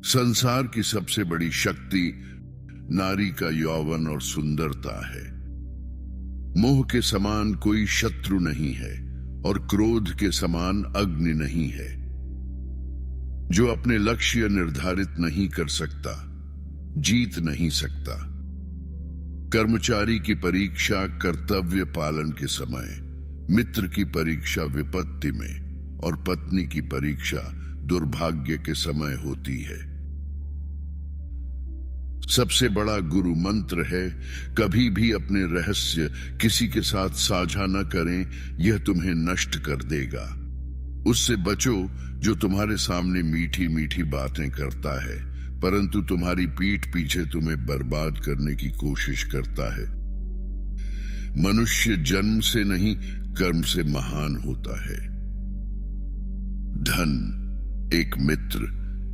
संसार की सबसे बड़ी शक्ति नारी का यौवन और सुंदरता है। मोह के समान कोई शत्रु नहीं है और क्रोध के समान अग्नि नहीं है। जो अपने लक्ष्य निर्धारित नहीं कर सकता, जीत नहीं सकता। कर्मचारी की परीक्षा कर्तव्य पालन के समय, मित्र की परीक्षा विपत्ति में और पत्नी की परीक्षा दुर्भाग्य के समय होती है। सबसे बड़ा गुरु मंत्र है, कभी भी अपने रहस्य किसी के साथ साझा न करें, यह तुम्हें नष्ट कर देगा। उससे बचो जो तुम्हारे सामने मीठी मीठी बातें करता है, परंतु तुम्हारी पीठ पीछे तुम्हें बर्बाद करने की कोशिश करता है। मनुष्य जन्म से नहीं, कर्म से महान होता है। धन, एक मित्र,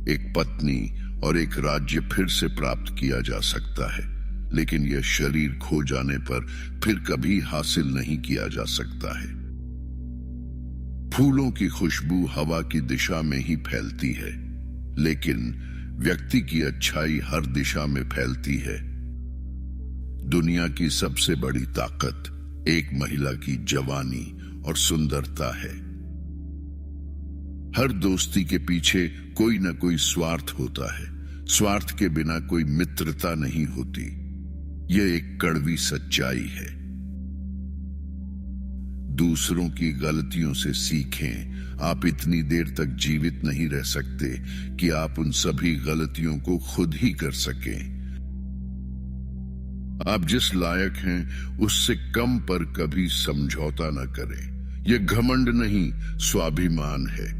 एक पत्नी और एक राज्य फिर से प्राप्त किया जा सकता है, लेकिन यह शरीर खो जाने पर फिर कभी हासिल नहीं किया जा सकता है। फूलों की खुशबू हवा की दिशा में ही फैलती है, लेकिन व्यक्ति की अच्छाई हर दिशा में फैलती है। दुनिया की सबसे बड़ी ताकत एक महिला की जवानी और सुंदरता है। हर दोस्ती के पीछे कोई न कोई स्वार्थ होता है। स्वार्थ के बिना कोई मित्रता नहीं होती। यह एक कड़वी सच्चाई है। दूसरों की गलतियों से सीखें। आप इतनी देर तक जीवित नहीं रह सकते कि आप उन सभी गलतियों को खुद ही कर सकें। आप जिस लायक हैं उससे कम पर कभी समझौता न करें। यह घमंड नहीं, स्वाभिमान है।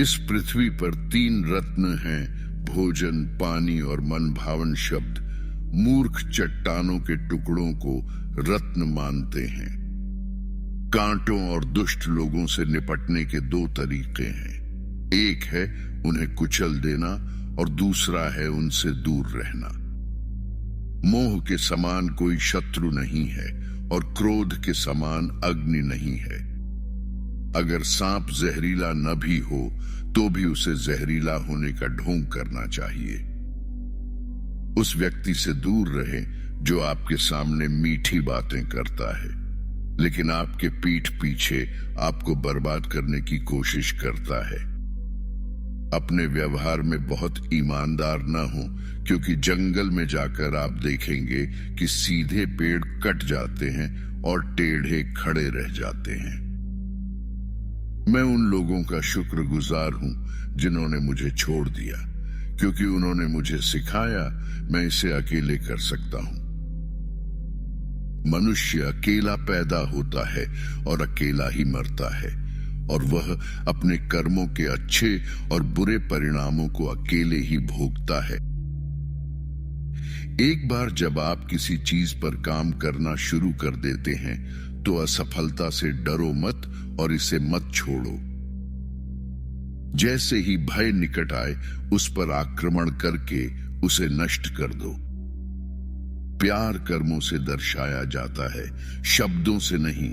इस पृथ्वी पर 3 रत्न हैं, भोजन, पानी और मनभावन शब्द। मूर्ख चट्टानों के टुकड़ों को रत्न मानते हैं। कांटों और दुष्ट लोगों से निपटने के 2 तरीके हैं। एक है उन्हें कुचल देना और दूसरा है उनसे दूर रहना। मोह के समान कोई शत्रु नहीं है और क्रोध के समान अग्नि नहीं है। अगर सांप जहरीला न भी हो तो भी उसे जहरीला होने का ढोंग करना चाहिए। उस व्यक्ति से दूर रहें जो आपके सामने मीठी बातें करता है, लेकिन आपके पीठ पीछे आपको बर्बाद करने की कोशिश करता है। अपने व्यवहार में बहुत ईमानदार न हो, क्योंकि जंगल में जाकर आप देखेंगे कि सीधे पेड़ कट जाते हैं और टेढ़े खड़े रह जाते हैं। मैं उन लोगों का शुक्रगुजार हूं जिन्होंने मुझे छोड़ दिया, क्योंकि उन्होंने मुझे सिखाया मैं इसे अकेले कर सकता हूं। मनुष्य अकेला पैदा होता है और अकेला ही मरता है, और वह अपने कर्मों के अच्छे और बुरे परिणामों को अकेले ही भोगता है। एक बार जब आप किसी चीज पर काम करना शुरू कर देते हैं तो असफलता से डरो मत और इसे मत छोड़ो। जैसे ही भय निकट आए उस पर आक्रमण करके उसे नष्ट कर दो। प्यार कर्मों से दर्शाया जाता है, शब्दों से नहीं।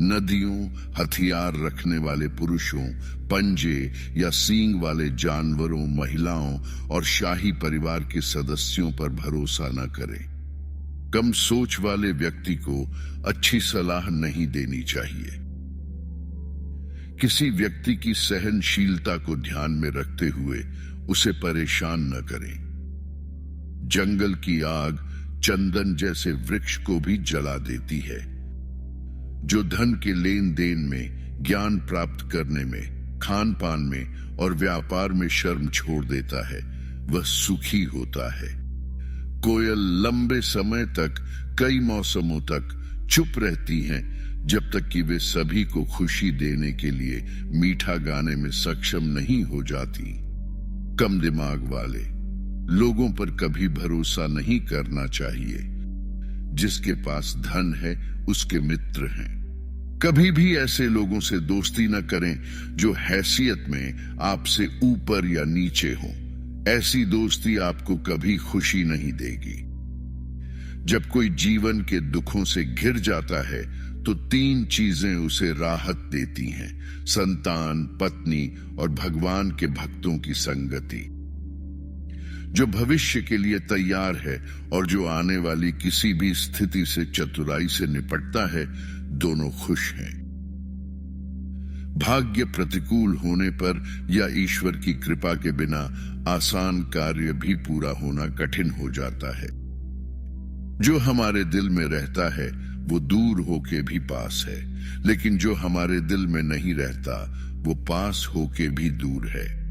नदियों, हथियार रखने वाले पुरुषों, पंजे या सींग वाले जानवरों, महिलाओं और शाही परिवार के सदस्यों पर भरोसा न करें। कम सोच वाले व्यक्ति को अच्छी सलाह नहीं देनी चाहिए। किसी व्यक्ति की सहनशीलता को ध्यान में रखते हुए उसे परेशान न करें। जंगल की आग चंदन जैसे वृक्ष को भी जला देती है। जो धन के लेन देन में, ज्ञान प्राप्त करने में, खान पान में और व्यापार में शर्म छोड़ देता है, वह सुखी होता है। कोयल लंबे समय तक, कई मौसमों तक चुप रहती हैं, जब तक कि वे सभी को खुशी देने के लिए मीठा गाने में सक्षम नहीं हो जाती। कम दिमाग वाले लोगों पर कभी भरोसा नहीं करना चाहिए। जिसके पास धन है उसके मित्र हैं। कभी भी ऐसे लोगों से दोस्ती न करें जो हैसियत में आपसे ऊपर या नीचे हों। ऐसी दोस्ती आपको कभी खुशी नहीं देगी। जब कोई जीवन के दुखों से घिर जाता है तो 3 चीजें उसे राहत देती हैं: संतान, पत्नी और भगवान के भक्तों की संगति। जो भविष्य के लिए तैयार है और जो आने वाली किसी भी स्थिति से चतुराई से निपटता है, दोनों खुश हैं। भाग्य प्रतिकूल होने पर या ईश्वर की कृपा के बिना आसान कार्य भी पूरा होना कठिन हो जाता है। जो हमारे दिल में रहता है वो दूर होके भी पास है, लेकिन जो हमारे दिल में नहीं रहता वो पास होके भी दूर है।